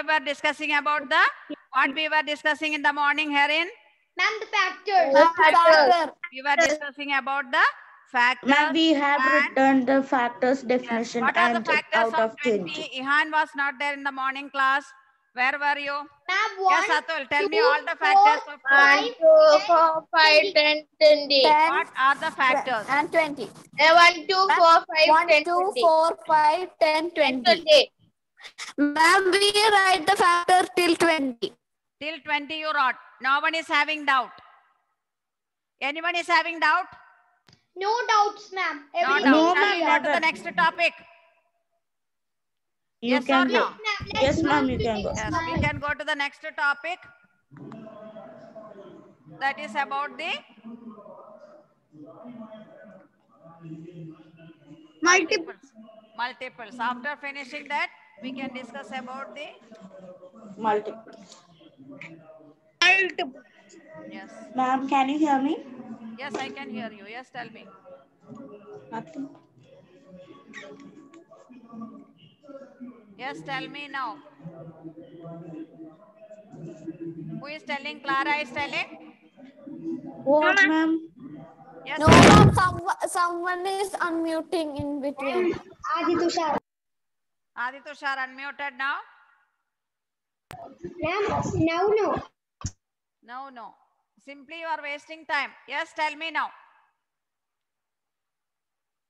we were discussing about the, what we were discussing in the morning herein? Ma'am, the factors. Factor. We were discussing about the factors. Ma'am, we have and- written the factors Yes. definition What are the and factors out of of 20? 20. Ihan was not there in the morning class. Where were you? Ma'am, Yes, 1, Atul, tell me 2, all the factors of 5, 20. 1, 2, 4, 5, 10, 20. 10 What are the factors? and 20. 1, 2, 4, 5, 1, 10, 2, 20. 4, 5, 10, 20. 20. Ma'am, we write the factor till 20. Till 20 you wrote. No one is having doubt. Anyone is having doubt? no doubts, ma'am. No Everything doubt. is Shall we clear. go to the next topic? You Yes can or go. no? Let's Yes, ma'am, move you to can go. next Yes, we slide. can go to the next topic. That is about the multiples. Multiples. After finishing that, we can discuss about the, Multiple. yes. Ma'am, can you hear me? Yes, I can hear you. Yes, tell me. Nothing. Yes, tell me now. Who is telling? Clara is telling? What, ma'am? Yes. No, ma'am, someone is unmuting in between. Adi Tushar. Adi Tushar unmuted now? Ma'am, now no. No, no. Simply you are wasting time. Yes, tell me now.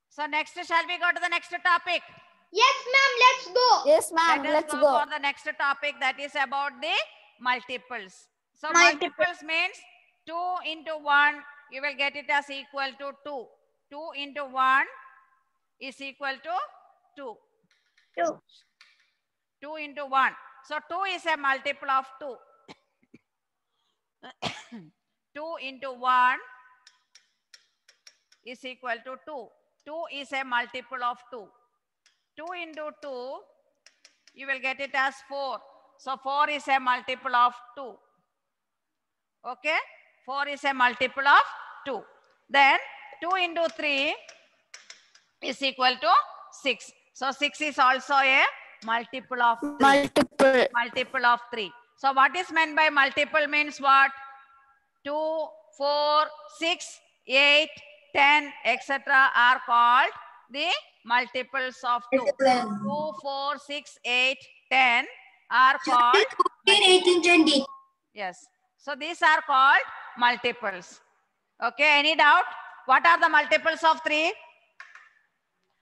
So next, shall we go to the next topic? Yes, ma'am, let's go. Yes, ma'am, Let us let's go go. for the next topic, that is about the multiples. So multiples means 2 into 1, you will get it as equal to 2. 2 into 1 is equal to 2. 2 into 1. So 2 is a multiple of 2. 2 into 1 is equal to 2. 2 is a multiple of 2. 2 into 2, you will get it as 4. So 4 is a multiple of 2. Okay? 4 is a multiple of 2. Then 2 into 3 is equal to 6. So 6 is also a multiple of 3. Multiple. Multiple of 3. So what is meant by multiple means what? 2, 4, 6, 8, 10, etc. are called the multiples of 2. 2, 4, 6, 8, 10 are called 18, 20. Yes. So these are called multiples. Okay. Any doubt? What are the multiples of 3?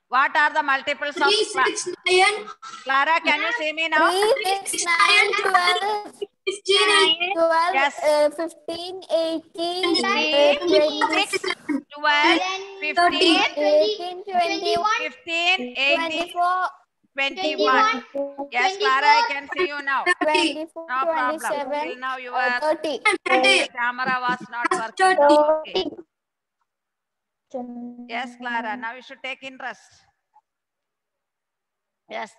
What are the multiples of 3, 6, 9, Clara, can you see me now? 3, 6, 9, 12, 16, 12, Yes. 15, 18, 3, 20, 6, 12, 15, 18, 21, 15, 18, 24, 21. Yes, Clara, I can see you now. 24, No problem. 27, Till now your 30. camera was not working. Okay. Yes, Clara. Now you should take interest. Yes.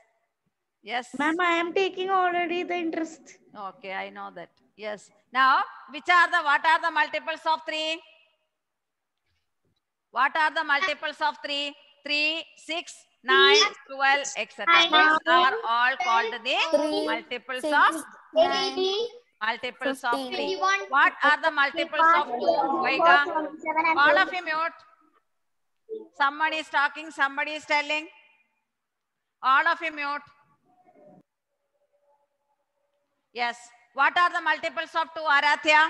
Yes. Ma'am, I am taking already the interest. Okay, I know that. Yes. Now, what are the multiples of 3? What are the multiples of 3? 3, 6, 9, 12, etc. These are all called the multiples of 18, multiples of 3. 21. What are the multiples of 2? Vaiga? All of you mute. Somebody is talking, somebody is telling. All of you mute. Yes. What are the multiples of 2, Arathya?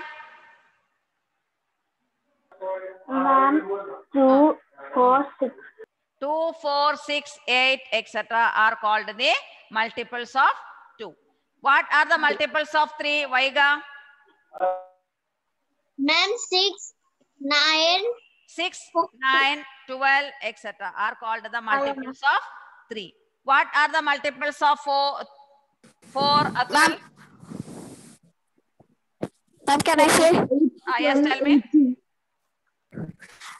Ma'am, 2, 4, 6. 2, 4, 6, 8, etc. are called the multiples of 2. What are the multiples of 3, Vaiga? Ma'am, 6, 9, 6, 9, 12, etc. are called the multiples of 3. What are the multiples of 4, Atul? Ma'am, can I say? Yes, tell me.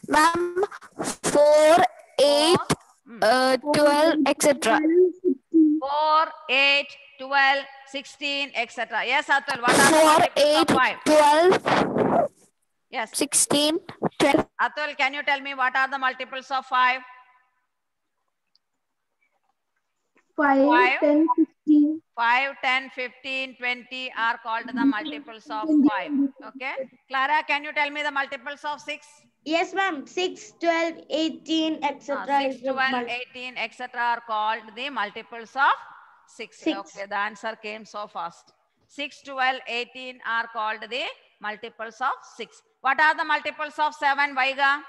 Ma'am, 4, 8, 12, etc. 4, 8, 12, 16, etc. Yes, Atul. What are the 4, multiples 8, of 5? 12, Yes. 16, 12. Atul, can you tell me what are the multiples of 5? 5, 5, 10, 15. 5, 10, 15, 20 are called the multiples of 5. Okay. Clara, can you tell me the multiples of 6? Yes, ma'am. 6, 12, 18, etc. 6, 12, 18, etc. are called the multiples of 6. 6. Okay, the answer came so fast. 6, 12, 18 are called the multiples of 6. What are the multiples of 7, Vaiga?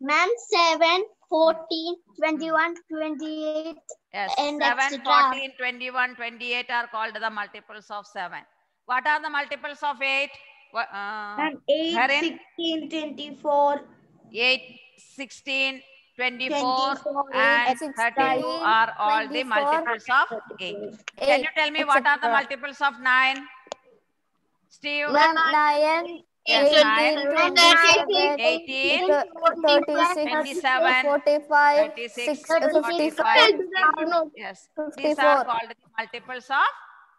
Ma'am, 7, 14, 21, 28, Yes, and 7, etc. 14, 21, 28 are called the multiples of 7. What are the multiples of 8? Ma'am, 8, Harin? 16, 24, 8, 16, 24, 24, and 16, 32 are all the 24, multiples of 8. Can you tell me what are the multiples of 9? Steve? Ma'am, 9, Yes, 18, 27, 18, 36, 27, 45, 36, 55, 45. Yes, these are 54, called the multiples of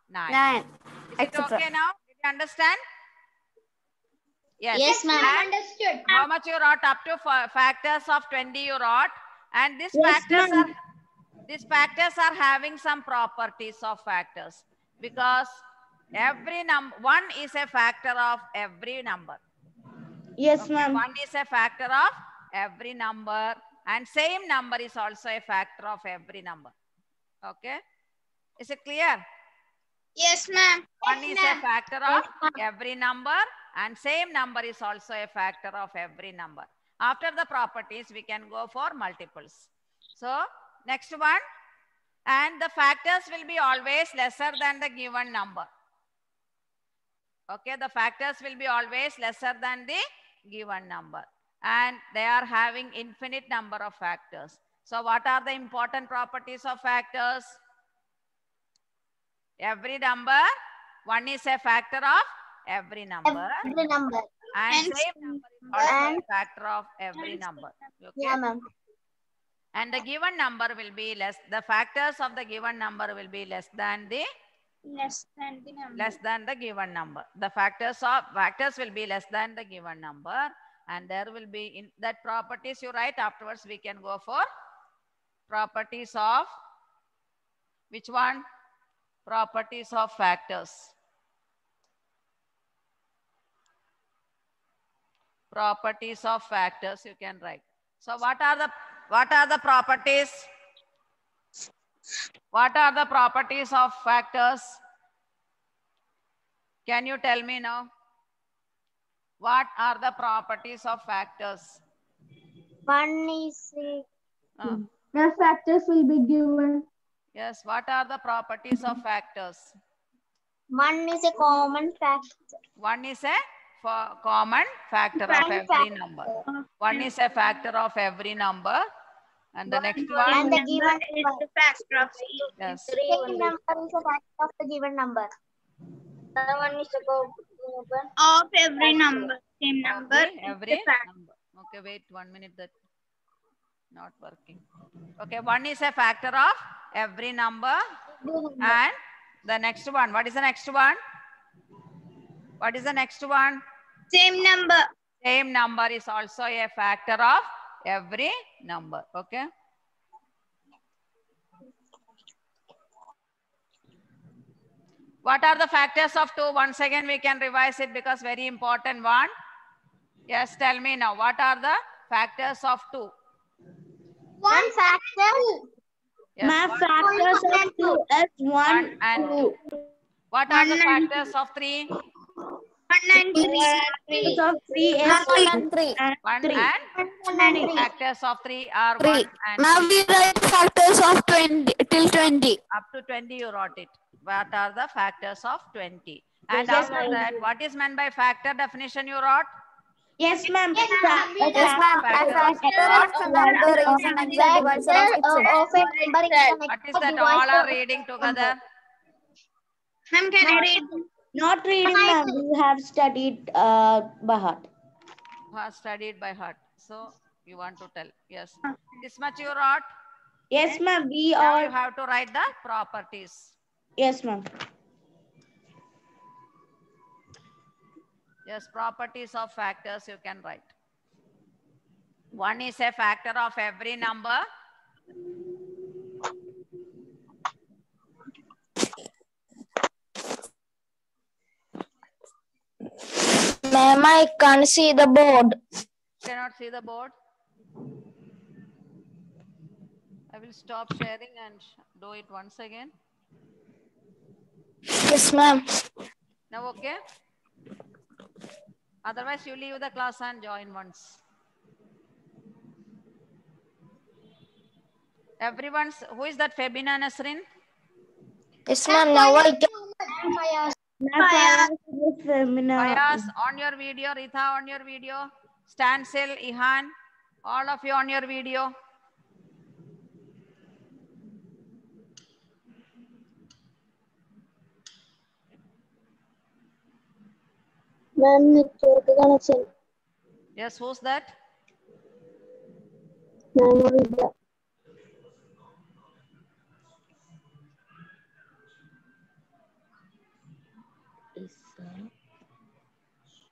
9. 9, Is it etc. okay now? Did you understand? Yes. Yes, ma'am. And Understood. how much you wrote? Up to factors of 20 you wrote. And these Yes, ma'am. factors are having some properties of factors, because every number, 1 is a factor of every number. Yes, Okay, ma'am. 1 is a factor of every number, and same number is also a factor of every number. Okay, is it clear? Yes, ma'am. 1 is a factor of every number, and same number is also a factor of every number. After the properties, we can go for multiples. So next one, and the factors will be always lesser than the given number. Okay, the factors will be always lesser than the given number, and they are having infinite number of factors. So what are the important properties of factors? Every number, 1 is a factor of every number, Every number. and And same number is also a factor of every number. Okay? Yeah, ma'am. And the given number will be less, the factors of the given number will be less than the given number. The factors will be less than the given number, and there will be in that properties you write. Afterwards we can go for properties of which one? Properties of factors. Properties of factors you can write. So what are the properties? What are the properties of factors? Can you tell me now? What are the properties of factors? 1 is The factors will be given. Yes, what are the properties of factors? 1 is a common factor. 1 is a common factor of every number. 1 is a factor of every number. And the next one? And the given is the factor of Yes. same number is a factor of the given number. The 1 is a common of every number. Same number. Every number. Okay, wait 1 minute, that not working. Okay, 1 is a factor of every number. And the next one, what is the next one? What is the next one? Same number. Same number is also a factor of every number. Okay. What are the factors of 2? Once again, we can revise it because very important one. Yes, tell me now. What are the factors of 2? 1 factor. Yes, My one, factors of 2 is 1 1 and 2. What are the factors of 3? 1 and 3. Factors of 3 is 1 and 3. 1 3. and factors of 3 are 1 3. and Now 3. we write factors of 20 till 20. Up to 20 you wrote it. What are the factors of 20? And Yes, after that, what is meant by factor definition you wrote? Yes, ma'am. Yes, ma'am. A factor of a number is an exact divisor of its own. What is that? All are reading together. Ma'am, can I read? Not reading, ma'am. We have studied by heart. Who has studied by heart. So you want to tell. Yes. This much you wrote. Yes, ma'am. We Now you are. have to write the properties. Yes, ma'am. Yes, properties of factors you can write. 1 is a factor of every number. Ma'am, I can't see the board. Cannot see the board. I will stop sharing and do it once again. Yes, ma'am. Now, okay? Otherwise, you leave the class and join once. Everyone's, who is that Febina Nasrin? Yes, ma'am. Now I can. Fayaz, on your video. Ritha, on your video. Stansil, Ihan, all of you on your video. Ma'am, network connection. Yes, who's that? Ma'am, Vidya.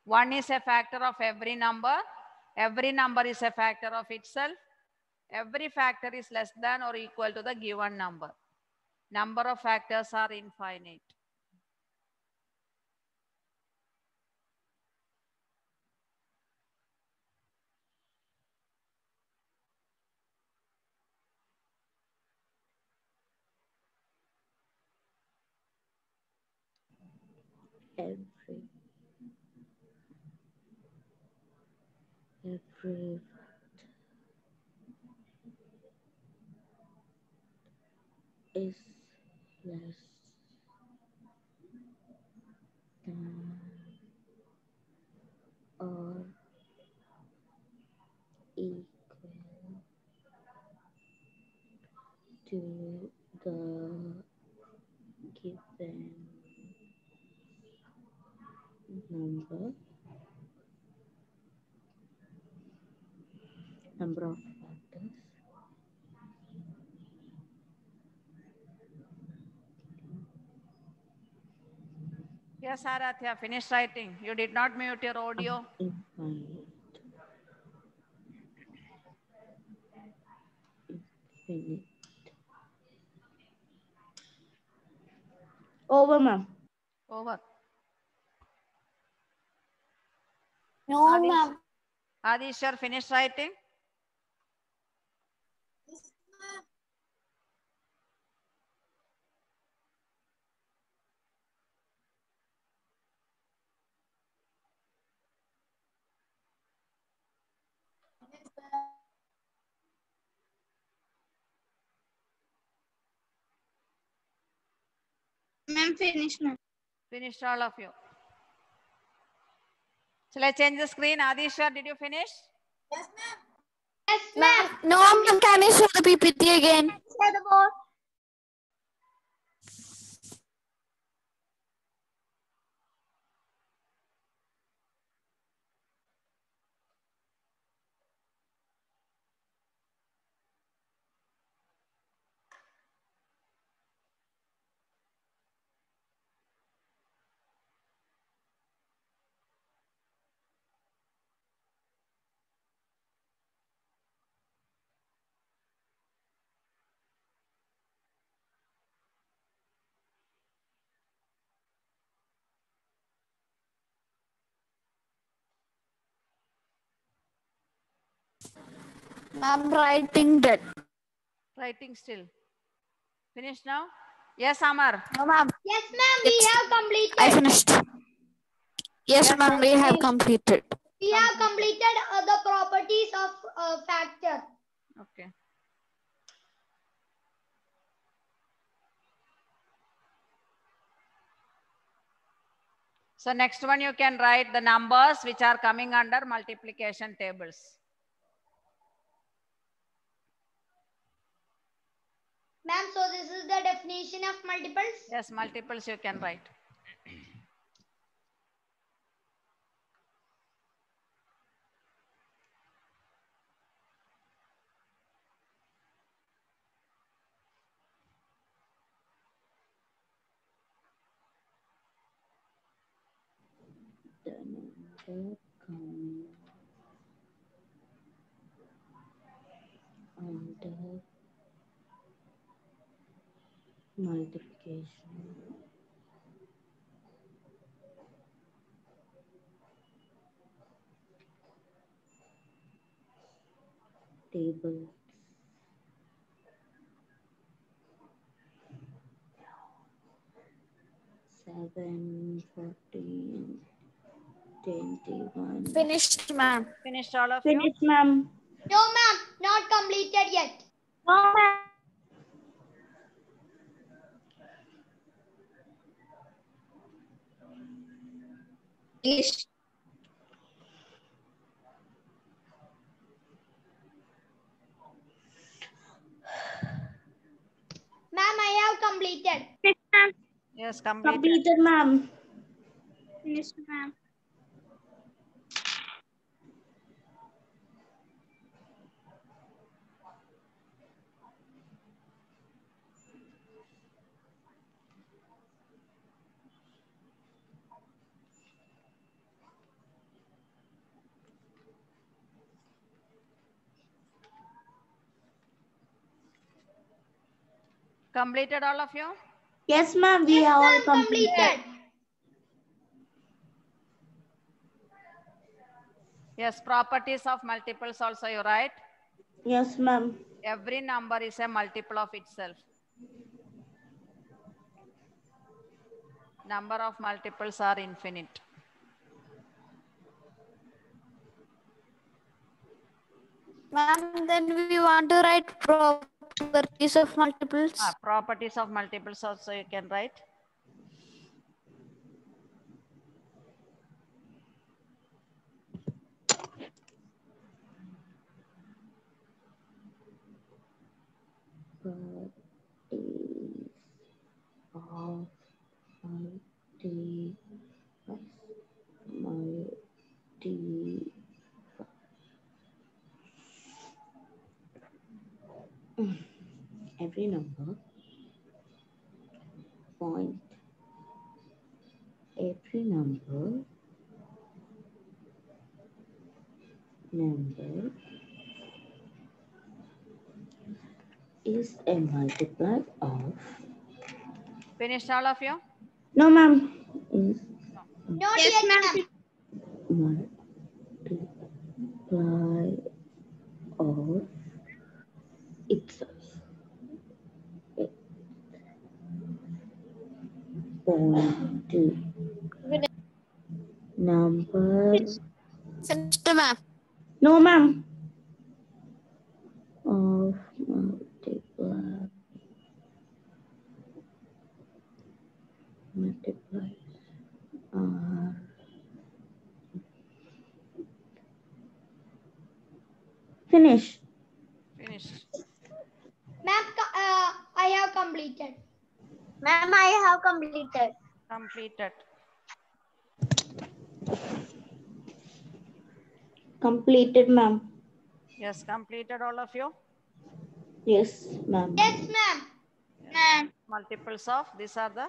One is a factor of every number. Every number is a factor of itself. Every factor is less than or equal to the given number. Number of factors are infinite. Every is less than or equal to the given number of factors. Yes, Arathya, finish writing. You did not mute your audio. Infinite. Infinite. Over, ma'am. Over. No, ma'am. Adishar, finish writing. Ma'am, finish now. Finished all of you. Shall I change the screen? Adishar, did you finish? Yes, ma'am. No, ma'am. Can you show the PPT again? Share the board. I'm writing that. Writing still. Finished now? Yes, Amar. No, ma'am. Yes, ma'am. We have completed. I finished. Yes, ma'am. We have completed. We have completed the properties of factor. Okay. So next one, you can write the numbers which are coming under multiplication tables. Ma'am, so this is the definition of multiples? Yes, multiples you can write. The number coming under multiplication tables. 7, 14, 21. Finished, ma'am. Finished all of you? Finished, ma'am. No, ma'am. Not completed yet. No, ma'am. Yes. Ma'am, I have completed. Finished, ma'am. Yes, completed. Completed, ma'am. Finished, ma'am. Completed all of you? Yes, ma'am. We Yes, have all ma'am, completed. Yes, properties of multiples also you write. Yes, ma'am. Every number is a multiple of itself. Number of multiples are infinite. Ma'am, then we want to write properties of multiples. Properties of multiples also you can write. Every number point. Every number is a multiple of. Finished all of you? No, ma'am. Is Not Yes, yet, ma'am. ma'am. multiply of itself. Point number. Finished, ma'am. No, ma'am. Of multiply are finish. Finished. Ma'am, I have completed. Ma'am, I have completed. Completed. Completed, ma'am. Yes, completed all of you? Yes, ma'am. Yes, ma'am. Ma'am. Multiples of, these are the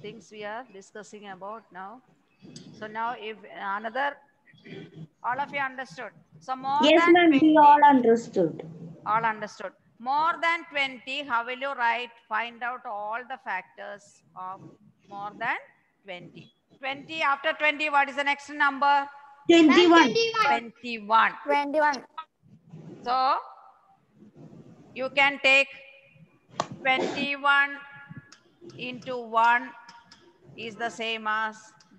things we are discussing about now. So now if another, all of you understood. So more Yes, than ma'am. 20, We all understood. all understood. More than 20, how will you write? Find out all the factors of more than 20. 20, after 20, what is the next number? 21. 21. 21. So you can take 21 into 1 is the same as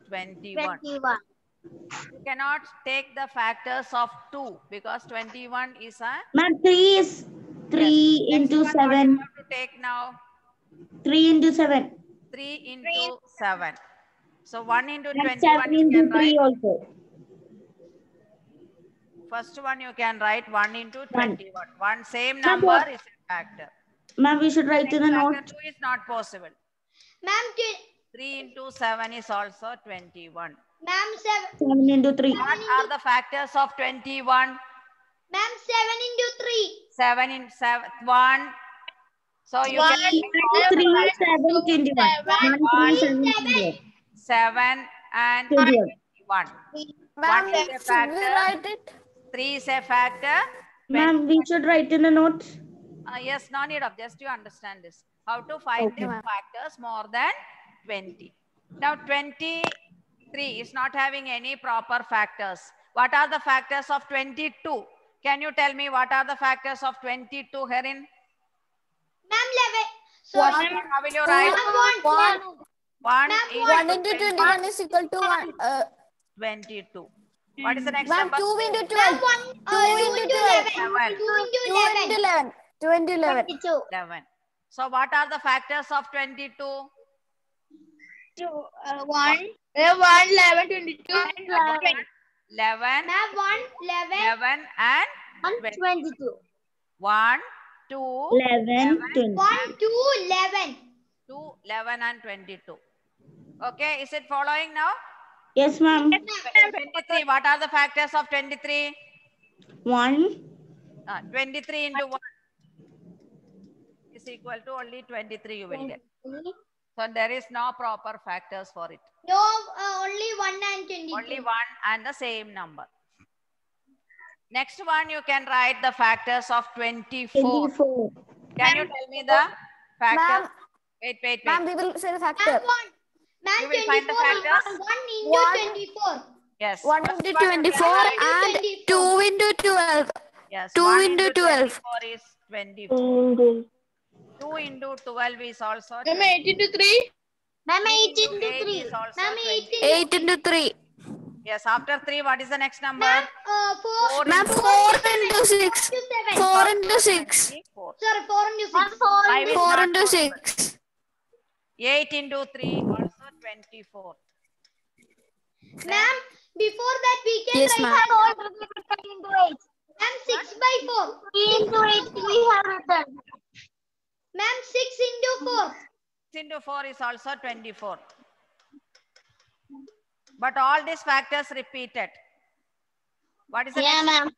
21. 21. You cannot take the factors of 2 because 21 is a... Ma'am, 3 is 3 Yes. into Next one, 7. what you have to take now? 3 into 7. 3 into 7. So 1 into And 21 7 you into can 3 write. also. First one you can write 1 into 21. One same Ma'am, number what? is a factor. Ma'am, we should write in the Factor note. 2 is not possible. Ma'am, 3 into 7 is also 21. ma'am, 7 into 3. What are the factors of 21? ma'am, 7 into 3. 7 in 7, 1. So you 1, can take all 3, the 7, 21. 1, 3, 7, 21. 7 and 21. 21. Ma'am, 1 is a should we factor. write it? 3 is a factor. Ma'am, we should write in the notes. Yes, no need of, just you understand this. How to find Okay. the factors more than 20. Now 23 is not having any proper factors. What are the factors of 22? Can you tell me what are the factors of 22, Herin? Ma'am, 11. One, Sorry. How will you write? one, 1 1 into 21 is equal to 1. 22. What is the next Ma'am, number? 2 into Ma'am, 12. 2 into 12. 2 into 2 into 11. 2 into 11. 22. 11. So what are the factors of 22? 1, 11, 22, 11, Ma'am, 1, 11, 11 and 22. 1, 2, 11, 20. 1, 2, 11. 2, 11 and 22. Okay, is it following now? Yes, ma'am. 23, what are the factors of 23? 1. 23 into 1 is equal to only 23 you will get. So there is no proper factors for it. No, only 1 and 22. Only 1 and the same number. Next one, you can write the factors of 24. 24. Can you tell me the factor? Wait. Ma'am, we will say the Ma'am, factor. 1. Ma'am, You will 24 find the factors? is 1 into 24. Yes. 1 First into one you 24 can write. and 2 into 12. Yes. 2 1 into 12. 24 is 24. 2 into 12 is also 20. 8 into 3. Ma'am, 8 into into 8 3. is also Ma'am, 8 20. 8 into 3. Yes. After 3, what is the next number? 4. Ma'am, 4 into 6. 4 into 6. 4. Sorry, 4 into 6. 5 is 4 not into possible. 6. 8 into 3 also 24. Ma'am, before that we can Yes, write ma'am. into 8. Ma'am, 6 by 4. 3 into 8 we have written. Ma'am, 6 into 4. 6 into 4 is also 24. But all these factors repeated. What is the next ma'am.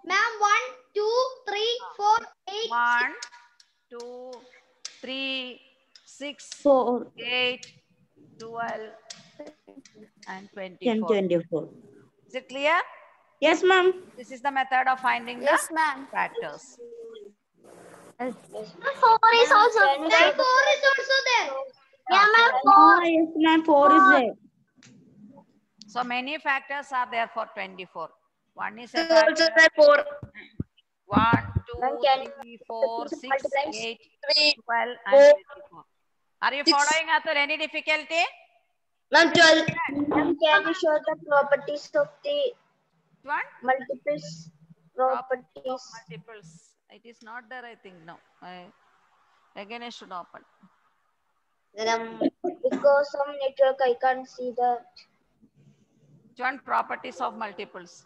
Ma'am, 1, 2, 3, 4, 8. 1, 2, 3, 6, 4. 8, 12, and 10, 24. 24. Is it clear? Yes, ma'am. This is the method of finding Yes, the ma'am. factors. 4 is also there. 4 is also there. Yeah, ma'am, 4. Ah, yes, ma'am. 4 is there. So many factors are there for 24. One is a factor. 1, 2, 3, 4, 6, 8, 12, and 24. Are you following Atul? Any difficulty? Ma'am, 12. Ma'am, can you show the properties of the One? multiples? Properties of multiples. It is not there, I think. No. Again, I should open. Because some network I can't see that. One, properties of multiples.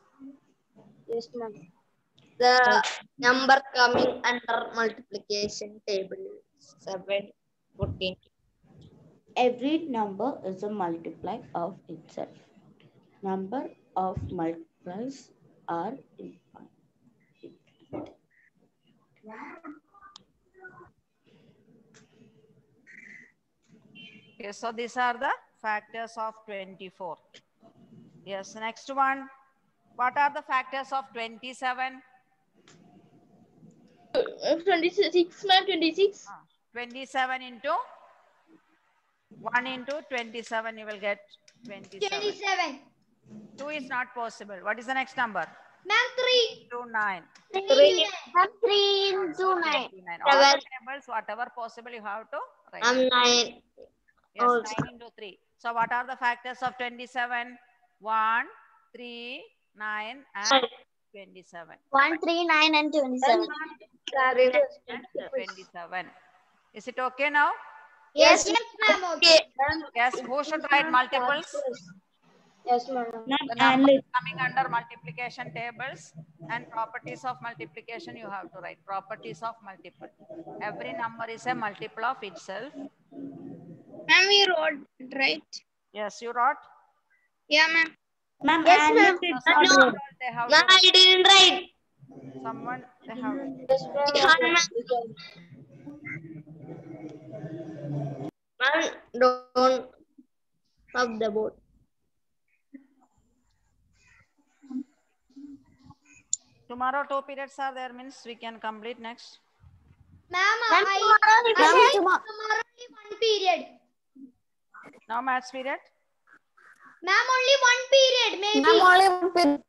Yes, ma'am. The number coming under multiplication table 7, 14. Every number is a multiply of itself. Number of multiplies are infinite. Okay, so these are the factors of 24. Yes, next one. What are the factors of 27? 26, ma'am, 26. 27 into 1 into 27, you will get 27. 27. 2 is not possible. What is the next number? Ma'am, 3. 2, 9. 3. Ma'am, 3 into 9. 29. All the tables, whatever possible, you have to write. 9. Yes, 9 into 3. So what are the factors of 27? 1, 3, 9, and 27. 1, 3, 9, and 27. And 27. Is it okay now? Yes, ma'am. Okay. Yes, who should write multiples? Yes, ma'am. The numbers coming under multiplication tables and properties of multiplication you have to write. Properties of multiple. Every number is a multiple of itself. Ma'am, we wrote it, right? Yes, you wrote? Yeah, ma'am. Ma'am, Yes, and ma'am. it Someone is not they have Ma'am, to, I didn't write. someone they have to. Yes, ma'am. Ma'am, don't have the board. Tomorrow 2 periods are there, means we can complete next. Ma'am, I have tomorrow only 1 period. Now maths period. Ma'am, only 1 period, maybe. Ma'am, only one period.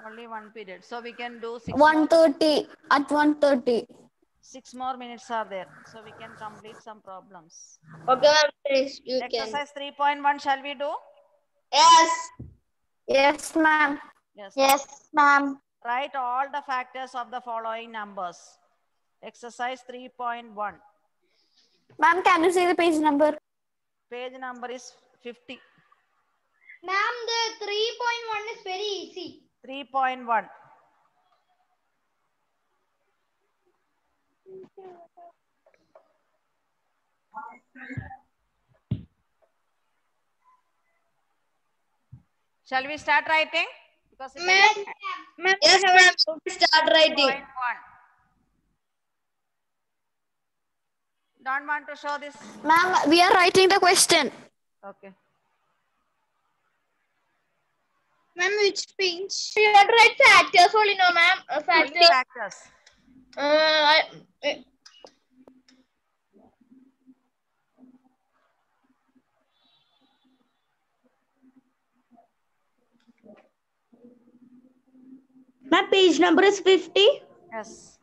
Only one period. So we can do 1:30 at 1:30. 6 more minutes are there. So we can complete some problems. Okay, ma'am. Please, you can. Exercise 3.1 shall we do? Yes. Yes, ma'am. Yes. Yes, ma'am. Write all the factors of the following numbers. Exercise 3.1. Ma'am, can you see the page number? Page number is 50. Ma'am, the 3.1 is very easy. 3.1. Shall we start writing? Because it is Yes, ma'am. Start writing. 3.1. Don't want to show this? Ma'am, we are writing the question. Okay. Ma'am, which page? You have to write factors only, no, ma'am. Only factors. My page number is 50. Yes.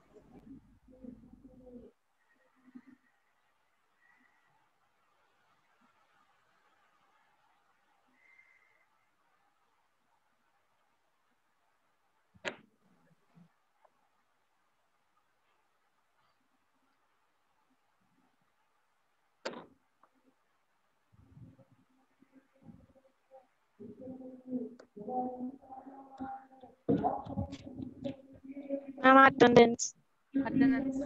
Ma'am, attendance. Attendance.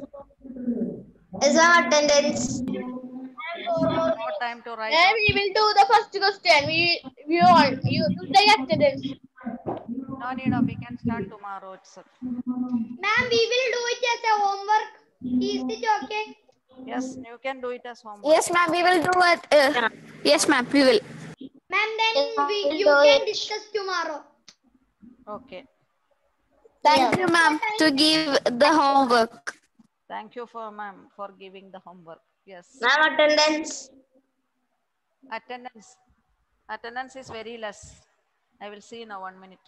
Is our attendance? One more time to write. And we will do the first question. You take attendance. No need of. We can start tomorrow itself. Ma'am, we will do it as a homework. Is it okay? Yes, you can do it as homework. Yes, ma'am, we will do it. Yes, ma'am, we will. Ma'am, then you can discuss tomorrow. Okay. Thank you, ma'am, to give the homework. Thank you for ma'am for giving the homework. Yes. Ma'am, attendance. Attendance. Attendance is very less. I will see in a 1 minute.